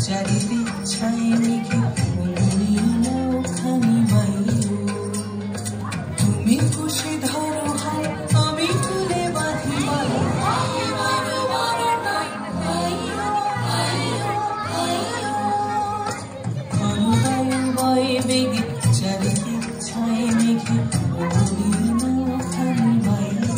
চারিদিক ছাই মেঘে বলি না ওখানি বাইরো তুমি খুশি ধরো হাত আমি তুলে বাঁধি বয়ে বেগে চারিদিক ছাই মেঘে বলি না ওখানি বাইরো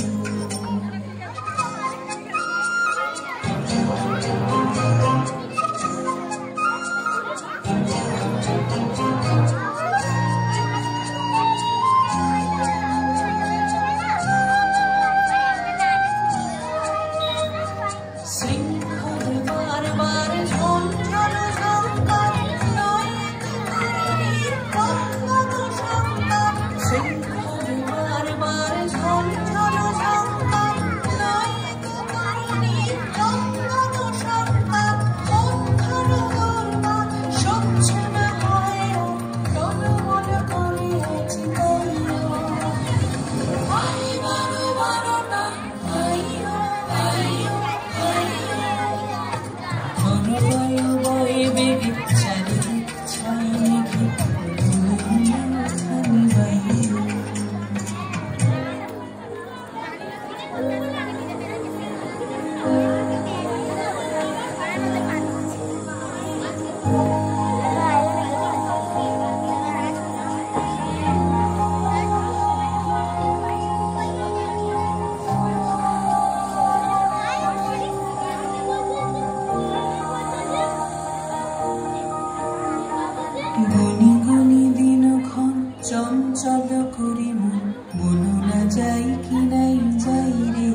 গনি গনি দিনক্ষণ চঞ্চল করি মন বলো না যাই কি নাই যাই রে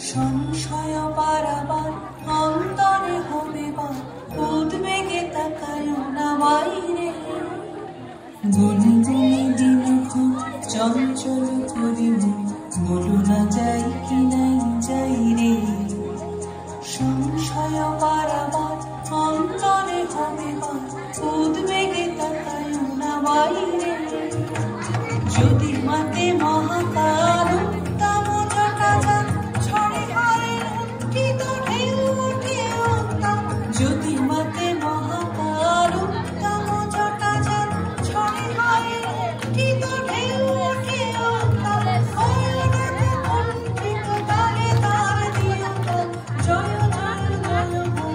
সংশয় পারাবার অন্তরে হবে বা উদ্বেগে তাকায় না বাইরে গনি গনি দিনক্ষণ চঞ্চল করি মন বলো না যাই কি নাই যাই রে সংশয় পারাবার অন্তরে হবে বা উদ্বেগে তাকায় না বাইরে যদি মাতে মহাকাল উত্তম জটাজাত ছড়ে হারে লুণ্ঠিত ঢেউ ওঠে উত্তম যদি মাতে মহাকাল উত্তম জটাজাত ছড়ে হারে লুণ্ঠিত ঢেউ ওঠে উত্তম ভয়ানক কণ্ঠিত তালে তার দিও জয় জয় জয়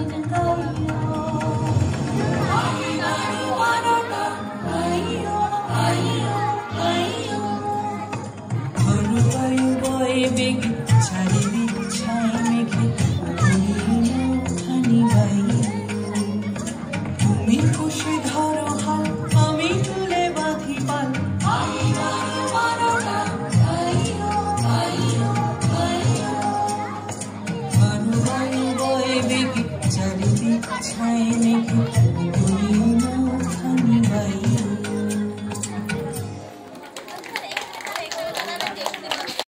গাইয়া বেগে চারিদিক ছাই মেঘে ওখানি বাইরো তুমি খুশি ধরো হাত আমি তুলে বাঁধি পাল বয়ে বেগে চারিদিক ছাই মেঘে